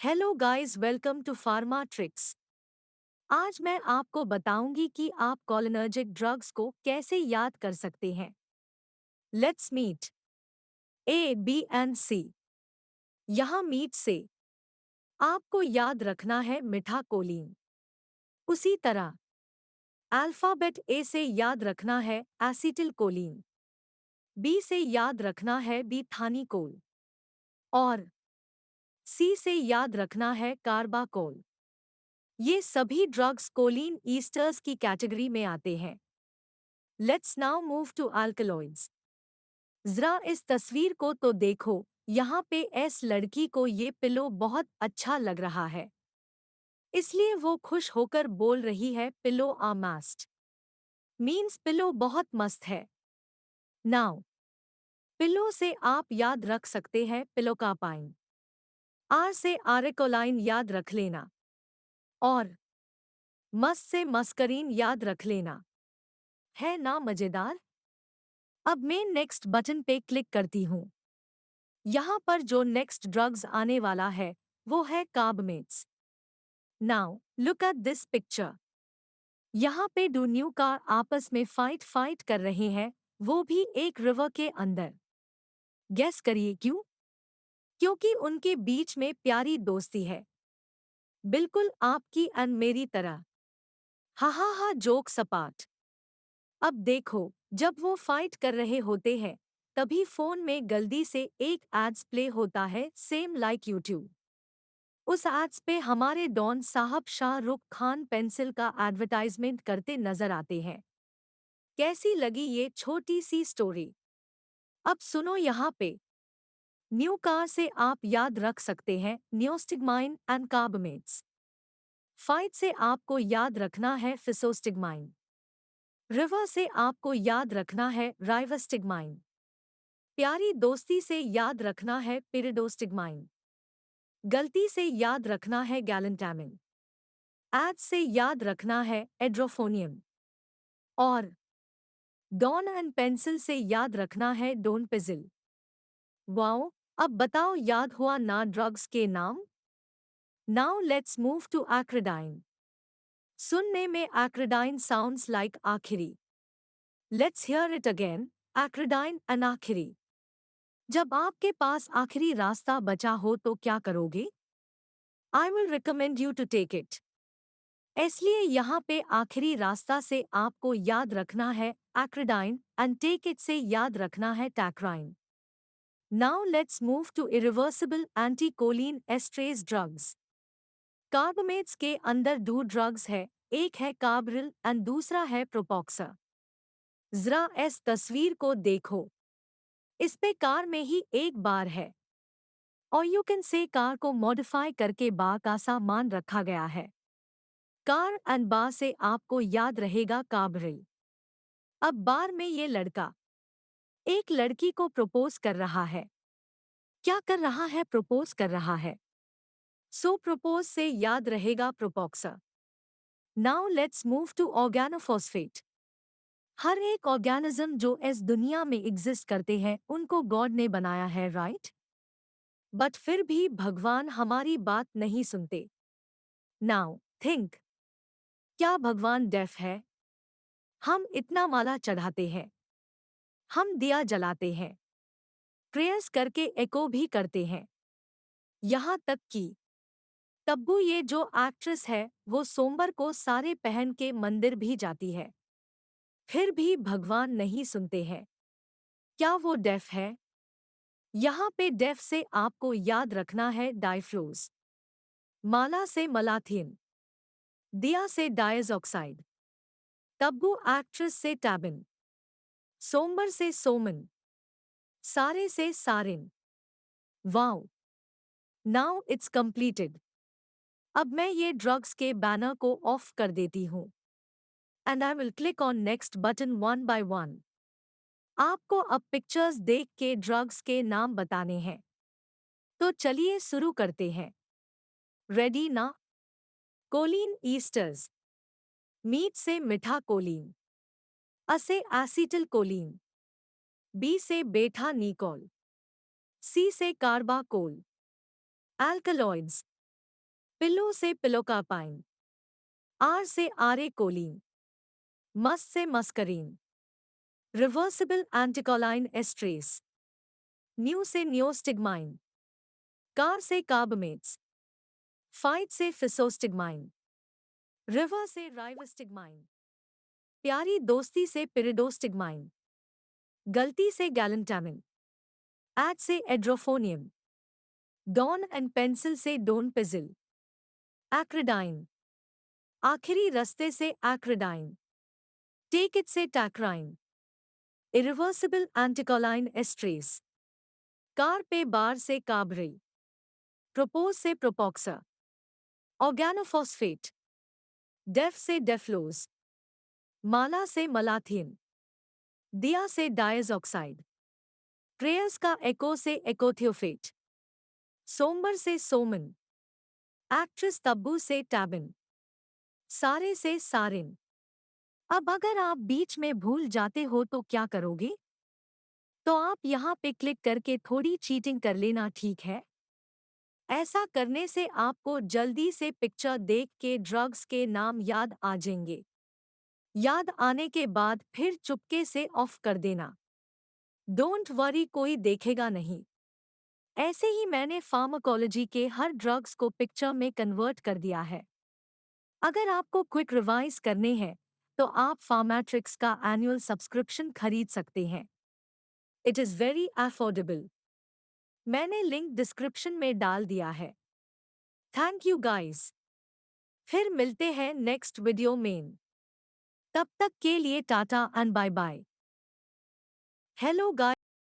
Hello guys, welcome to Pharma Tricks. आज मैं आपको बताऊंगी कि आप कोलिनर्जिक ड्रग्स को कैसे याद कर सकते हैं। Let's meet A B and C. यहाँ मीट से आपको याद रखना है मीठा कोलीन। उसी तरह अल्फाबेट ए से याद रखना है एसिटिल कोलीन, बी से याद रखना है बीथानिकोल और सी से याद रखना है कार्बाकोल। ये सभी ड्रग्स कोलीन ईस्टर्स की कैटेगरी में आते हैं। Let's now move to alkaloids. जरा इस तस्वीर को तो देखो, यहाँ पे इस लड़की को ये पिलो बहुत अच्छा लग रहा है, इसलिए वो खुश होकर बोल रही है पिलो आ मस्ट। मीन्स पिलो बहुत मस्त है। नाउ पिलो से आप याद रख सकते हैं पिलोकापाइन। आर से आरेकोलाइन याद रख लेना और मस से मस्करीन याद रख लेना। है ना मजेदार? अब मैं नेक्स्ट बटन पे क्लिक करती हूँ। यहाँ पर जो नेक्स्ट ड्रग्स आने वाला है वो है carbamates. Now look at this picture. यहाँ पे दो न्यू कार आपस में फाइट कर रहे हैं, वो भी एक रिवर के अंदर। गेस करिए क्यों? क्योंकि उनके बीच में प्यारी दोस्ती है, बिल्कुल आपकी एंड मेरी तरह। हा हा हा, जोक सपाट। अब देखो, जब वो फाइट कर रहे होते हैं तभी फोन में गलती से एक एड्स प्ले होता है, सेम लाइक यूट्यूब। उस एड्स पे हमारे डॉन साहब शाहरुख खान पेंसिल का एडवर्टाइजमेंट करते नजर आते हैं। कैसी लगी ये छोटी सी स्टोरी? अब सुनो यहाँ पे। न्यू कार से आप याद रख सकते हैं नियोस्टिग्माइन एंड कार्बमेट्स। फाइट से आपको याद रखना है फिसोस्टिग्माइन। रिवर से आपको याद रखना है राइवोस्टिग्माइन। प्यारी दोस्ती से याद रखना है पिरिडोस्टिग्माइन। गलती से याद रखना है गैलेंटामिन। एड से याद रखना है एड्रोफोनियम और डॉन एंड पेंसिल से याद रखना है डोन पेजिल। वाओ! अब बताओ, याद हुआ ना ड्रग्स के नाम? Now let's move to acridine. सुनने में एक्रिडाइन साउंड्स लाइक आखिरी। Let's hear it again. Acridine and आखिरी। जब आपके पास आखिरी रास्ता बचा हो तो क्या करोगे? I will recommend you to take it. इसलिए यहाँ पे आखिरी रास्ता से आपको याद रखना है एक्रिडाइन एंड टेक इट से याद रखना है tacrine. Now let's move to irreversible anticholinesterase drugs. Carbamates के अंदर दो ड्रग्स है, एक है कार्बरिल एंड दूसरा है प्रोपोक्सा। जरा इस तस्वीर को देखो, इस पे कार में ही एक बार है और यू कैन से कार को मॉडिफाई करके बा का सामान रखा गया है। कार एंड बा से आपको याद रहेगा कार्बरिल। अब बार में ये लड़का एक लड़की को प्रपोज कर रहा है। क्या कर रहा है? प्रपोज कर रहा है। सो प्रपोज से याद रहेगा propoxur. Now let's move to organophosphate. हर एक ऑर्गेनिज्म जो इस दुनिया में एग्जिस्ट करते हैं उनको गॉड ने बनाया है, राइट? बट फिर भी भगवान हमारी बात नहीं सुनते। नाउ थिंक, क्या भगवान डेफ है? हम इतना माला चढ़ाते हैं, हम दिया जलाते हैं, प्रेयर्स करके एको भी करते हैं, यहाँ तक कि तब्बू ये जो एक्ट्रेस है वो सोमवार को सारे पहन के मंदिर भी जाती है, फिर भी भगवान नहीं सुनते हैं। क्या वो डेफ है? यहाँ पे डेफ से आपको याद रखना है डाइफ्लोज, माला से मलाथिन, दिया से डायज़ॉक्साइड, तब्बू एक्ट्रेस से टैबिन, सोमबर से सोमन, सारे से Sareen. Wow! Now it's completed. अब मैं ये ड्रग्स के बैनर को ऑफ कर देती हूँ and I will click on next button one by one. आपको अब पिक्चर्स देख के ड्रग्स के नाम बताने हैं, तो चलिए शुरू करते हैं। रेडी ना? Choline esters. मीट से मीठा कोलीन। अ से एसिटिल कोलीन। बी से बेटा निकोल। सी से कार्बाकोल। अल्कलॉइड्स। पिल्लो से पिलोकार्पाइन, आर से आरे कोलीन, मस से मस्करीन, रिवर्सिबल एंटिकोलाइन एस्ट्रेस, न्यू से नियोस्टिग्माइन, कार से कार्बमेट्स, फाइट से फिसोस्टिग्माइन, रिवर से राइवोस्टिग्माइन, प्यारी दोस्ती से पिरिडोस्टिग्माइन, गलती से गैलेंटामिन, एड से एड्रोफोनियम, डॉन एंड पेंसिल से डोन पिजिल, एक्रिडाइन, आखिरी रास्ते से एक्रिडाइन, टेक इट से टैक्राइन, इरिवर्सिबल एंटिकोलाइन एस्ट्रेस, कार पे बार से काबरे, प्रोपोज से प्रोपोक्सा, ऑर्गेनोफॉस्फेट, डेफ से डेफ्लोज, माला से मलाथियन, दिया से डायज़ॉक्साइड, प्रेयस का एको से एकोथियोफेट, सोमबर से सोमन, एक्ट्रेस तब्बू से टैबिन, सारे से सारिन। अब अगर आप बीच में भूल जाते हो तो क्या करोगे? तो आप यहाँ पे क्लिक करके थोड़ी चीटिंग कर लेना, ठीक है? ऐसा करने से आपको जल्दी से पिक्चर देख के ड्रग्स के नाम याद आ जाएंगे। याद आने के बाद फिर चुपके से ऑफ कर देना। डोंट वरी, कोई देखेगा नहीं। ऐसे ही मैंने फार्माकोलॉजी के हर ड्रग्स को पिक्चर में कन्वर्ट कर दिया है। अगर आपको क्विक रिवाइज करने हैं तो आप फार्मैट्रिक्स का एनुअल सब्सक्रिप्शन खरीद सकते हैं। It is very affordable. मैंने लिंक डिस्क्रिप्शन में डाल दिया है। Thank you guys. फिर मिलते हैं नेक्स्ट वीडियो में। तब तक के लिए tata and bye bye. Hello guys.